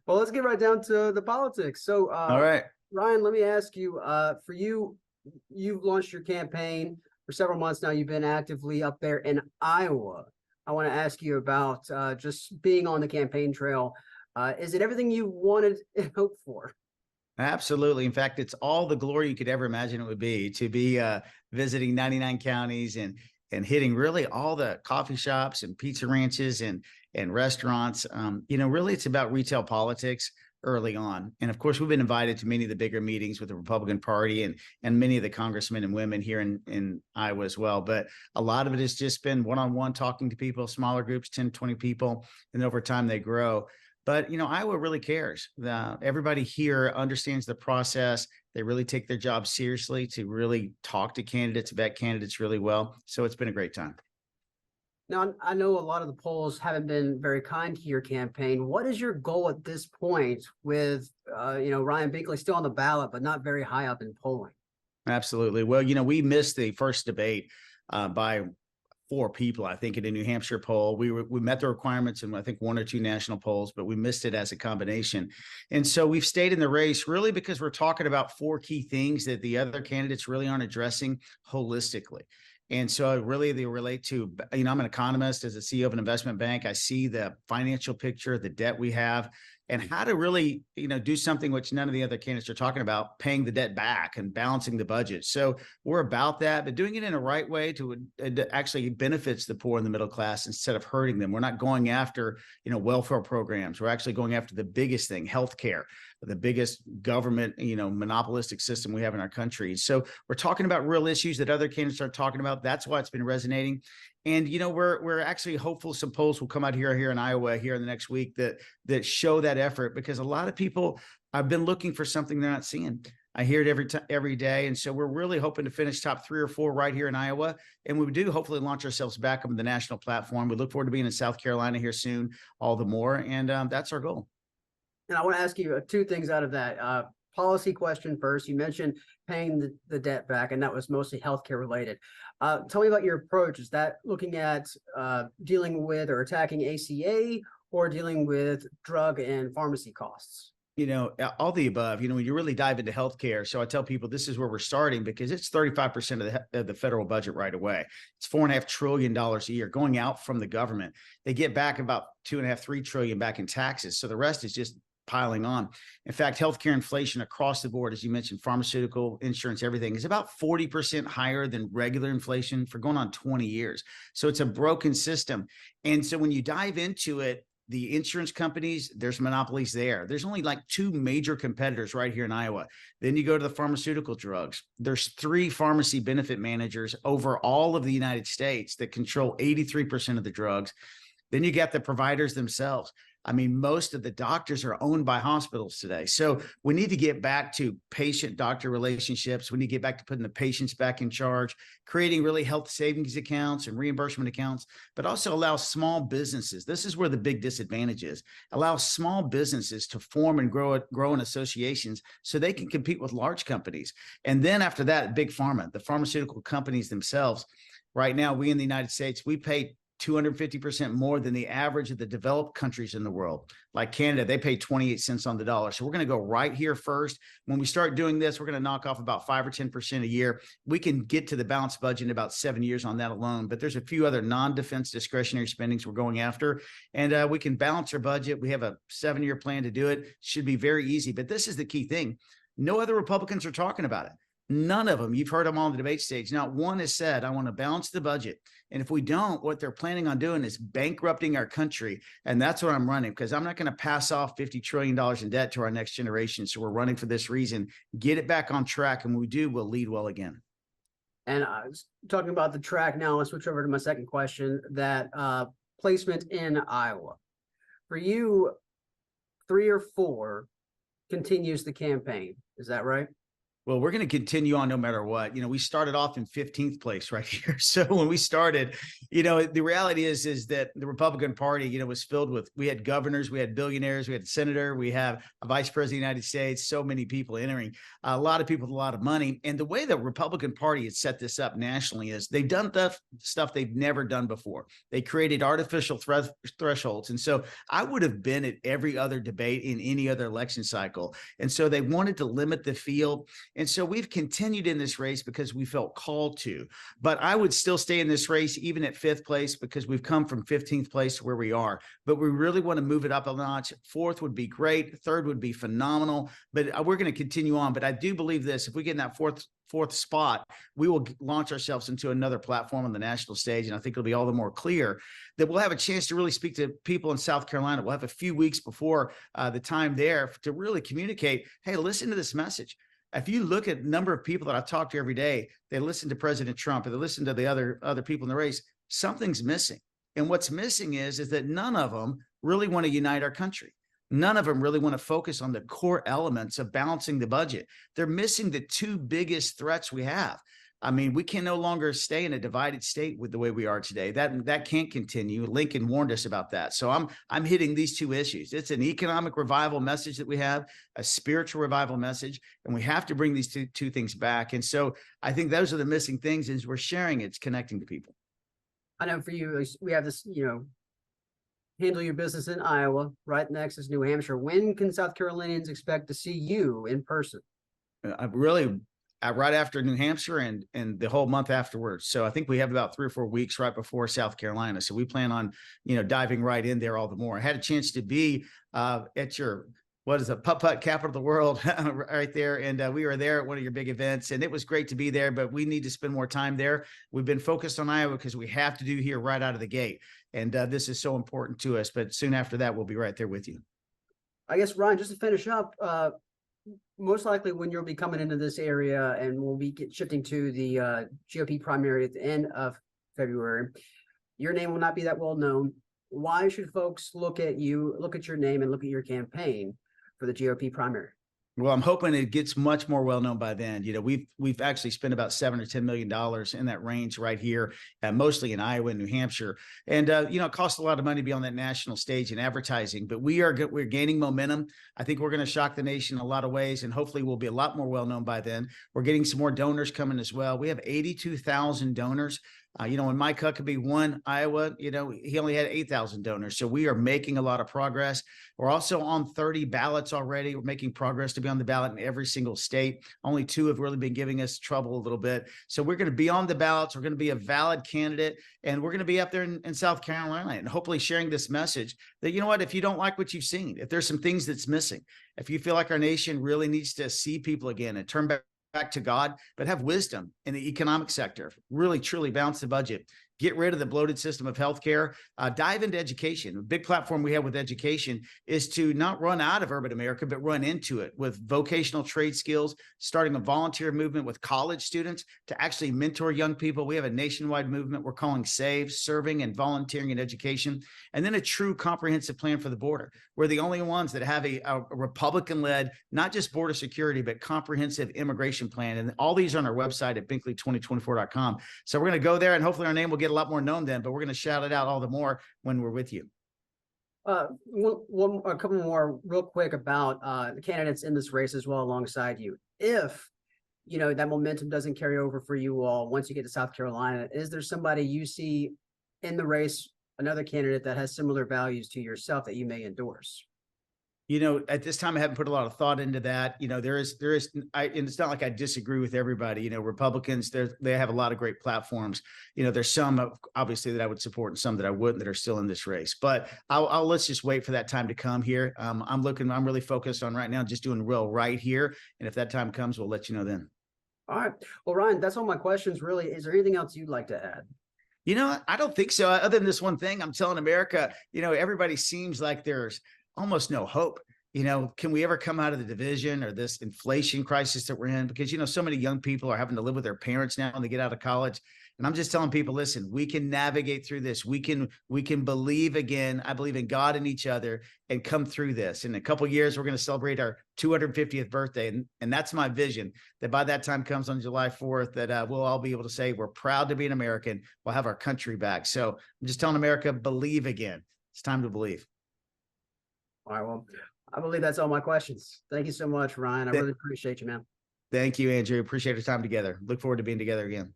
Well, let's get right down to the politics. So, All right. Ryan, let me ask you, for you, you've launched your campaign for several months now. You've been actively up there in Iowa. I want to ask you about just being on the campaign trail. Is it everything you wanted and hoped for? Absolutely. In fact, it's all the glory you could ever imagine it would be to be visiting 99 counties and hitting really all the coffee shops and pizza ranches and restaurants. Really, it's about retail politics early on. And of course, we've been invited to many of the bigger meetings with the Republican Party and many of the congressmen and women here in Iowa as well. But a lot of it has just been one-on-one talking to people, smaller groups, 10, 20 people, and over time they grow. But Iowa really cares. Everybody here understands the process. They really take their job seriously to really talk to candidates, vet candidates really well. So it's been a great time. Now, I know a lot of the polls haven't been very kind to your campaign. What is your goal at this point with, Ryan Binkley still on the ballot, but not very high up in polling? Absolutely. Well, we missed the first debate by 4 people, I think, in a New Hampshire poll. We met the requirements in, I think, 1 or 2 national polls, but we missed it as a combination. And so we've stayed in the race really because we're talking about 4 key things that the other candidates really aren't addressing holistically. And so really they relate to, I'm an economist as a CEO of an investment bank. I see the financial picture, the debt we have, and how to really, do something which none of the other candidates are talking about, paying the debt back and balancing the budget. So we're about that, but doing it in a right way to actually benefits the poor and the middle class instead of hurting them. We're not going after, welfare programs. We're actually going after the biggest thing, healthcare, the biggest government, monopolistic system we have in our country. So we're talking about real issues that other candidates aren't talking about. That's why it's been resonating. And we're actually hopeful some polls will come out here in Iowa here in the next week that show that effort, because a lot of people have been looking for something they're not seeing. I hear it every day, and so we're really hoping to finish top 3 or 4 right here in Iowa, and we do hopefully launch ourselves back up on the national platform. We look forward to being in South Carolina here soon, all the more, and that's our goal. And I want to ask you 2 things out of that. Policy question first. You mentioned paying the debt back, and that was mostly healthcare related. Tell me about your approach. Is that looking at dealing with or attacking ACA, or dealing with drug and pharmacy costs? All the above. When you really dive into healthcare. So I tell people this is where we're starting, because it's 35% of the federal budget right away. It's $4.5 trillion a year going out from the government. They get back about 2.5, 3 trillion back in taxes. So the rest is just piling on. In fact, healthcare inflation across the board, as you mentioned, pharmaceutical, insurance, everything is about 40% higher than regular inflation for going on 20 years. So it's a broken system. And so when you dive into it, the insurance companies, there's monopolies there. There's only like 2 major competitors right here in Iowa. Then you go to the pharmaceutical drugs. There's 3 pharmacy benefit managers over all of the United States that control 83% of the drugs. Then you got the providers themselves. I mean, most of the doctors are owned by hospitals today. So we need to get back to patient-doctor relationships. We need to get back to putting the patients back in charge, creating really health savings accounts and reimbursement accounts, but also allow small businesses. This is where the big disadvantage is. Allow small businesses to form and grow in associations so they can compete with large companies. And then after that, big pharma, the pharmaceutical companies themselves. Right now, we in the United States, we pay 250% more than the average of the developed countries in the world. Like Canada, they pay 28 cents on the dollar. So we're going to go right here first. When we start doing this, we're going to knock off about 5 or 10% a year. We can get to the balanced budget in about 7 years on that alone. But there's a few other non-defense discretionary spendings we're going after, and we can balance our budget. We have a 7-year plan to do it. Should be very easy. But this is the key thing. No other Republicans are talking about it. None of them. You've heard them all on the debate stage. Not one has said, I want to balance the budget. And if we don't, what they're planning on doing is bankrupting our country. And that's what I'm running, because I'm not going to pass off $50 trillion in debt to our next generation. So we're running for this reason, get it back on track. And when we do, we'll lead well again. And I was talking about the track now. I'll switch over to my second question, that placement in Iowa. For you, 3 or 4 continues the campaign. Is that right? Well, we're going to continue on no matter what. We started off in 15th place right here. So when we started, the reality is that the Republican Party, was filled with, we had governors, we had billionaires, we had a senator, we have a vice president of the United States, so many people entering, a lot of people with a lot of money. And the way the Republican Party has set this up nationally is they've done stuff they've never done before. They created artificial thresholds. And so I would have been at every other debate in any other election cycle. And so they wanted to limit the field. And so we've continued in this race because we felt called to, but I would still stay in this race even at 5th place because we've come from 15th place to where we are, but we really want to move it up a notch. 4th would be great. 3rd would be phenomenal, but we're going to continue on. But I do believe this, if we get in that fourth spot, we will launch ourselves into another platform on the national stage. And I think it'll be all the more clear that we'll have a chance to really speak to people in South Carolina. We'll have a few weeks before the time there to really communicate, hey, listen to this message. If you look at the number of people that I talk to every day, they listen to President Trump or they listen to the other people in the race, something's missing. And what's missing is that none of them really want to unite our country. None of them really want to focus on the core elements of balancing the budget. They're missing the 2 biggest threats we have. I mean, we can no longer stay in a divided state with the way we are today. That can't continue. Lincoln warned us about that. So I'm hitting these 2 issues. It's an economic revival message that we have, a spiritual revival message, and we have to bring these two things back. And so I think those are the missing things as we're sharing it's connecting to people. I know for you, we have this, handle your business in Iowa. Right next is New Hampshire. When can South Carolinians expect to see you in person? Right after New Hampshire and the whole month afterwards. So I think we have about 3 or 4 weeks right before South Carolina. So we plan on, diving right in there all the more. I had a chance to be at your, putt-putt capital of the world right there. And we were there at one of your big events and it was great to be there, but we need to spend more time there. We've been focused on Iowa because we have to do here right out of the gate. And this is so important to us, but soon after that, we'll be right there with you. I guess, Ryan, just to finish up, most likely when you'll be coming into this area and we'll be shifting to the GOP primary at the end of February, your name will not be that well known. Why should folks look at you, look at your name and look at your campaign for the GOP primary? Well, I'm hoping it gets much more well known by then. We've actually spent about $7 or $10 million in that range right here, mostly in Iowa and New Hampshire. And it costs a lot of money to be on that national stage in advertising, but we're gaining momentum. I think we're going to shock the nation in a lot of ways, and hopefully we'll be a lot more well known by then. We're getting some more donors coming as well. We have 82,000 donors. When Mike Huckabee won Iowa, he only had 8,000 donors. So we are making a lot of progress. We're also on 30 ballots already. We're making progress to be on the ballot in every single state. Only 2 have really been giving us trouble a little bit. So we're going to be on the ballots. We're going to be a valid candidate, and we're going to be up there in South Carolina and hopefully sharing this message that, if you don't like what you've seen, if there's some things that's missing, if you feel like our nation really needs to see people again and turn back to God, but have wisdom in the economic sector, really, truly balance the budget, get rid of the bloated system of healthcare, dive into education. A big platform we have with education is to not run out of urban America, but run into it with vocational trade skills, starting a volunteer movement with college students to actually mentor young people. We have a nationwide movement we're calling SAVE, Serving and Volunteering in Education, and then a true comprehensive plan for the border. We're the only ones that have a Republican-led, not just border security, but comprehensive immigration plan. And all these are on our website at Binkley2024.com. So we're going to go there and hopefully our name will get a lot more known then, but we're going to shout it out all the more when we're with you. A couple more real quick about the candidates in this race as well alongside you. If that momentum doesn't carry over for you all once you get to South Carolina, is there somebody you see in the race, another candidate that has similar values to yourself that you may endorse? At this time, I haven't put a lot of thought into that. And it's not like I disagree with everybody. Republicans, they have a lot of great platforms. There's some obviously that I would support and some that I wouldn't that are still in this race. But let's just wait for that time to come here. I'm really focused on right now, just doing real right here. And if that time comes, we'll let you know then. All right. Well, Ryan, that's all my questions. Really, is there anything else you'd like to add? I don't think so. Other than this one thing, I'm telling America, everybody seems like there's almost no hope. Can we ever come out of the division or this inflation crisis that we're in? Because, so many young people are having to live with their parents now when they get out of college. And I'm just telling people, listen, we can navigate through this. We can believe again. I believe in God and each other and come through this. In a couple of years, we're going to celebrate our 250th birthday. And that's my vision, that by that time comes on July 4th, that we'll all be able to say we're proud to be an American. We'll have our country back. So I'm just telling America, believe again. It's time to believe. All right. Well, I believe that's all my questions. Thank you so much, Ryan. I really appreciate you, man. Thank you, Andrew. Appreciate our time together. Look forward to being together again.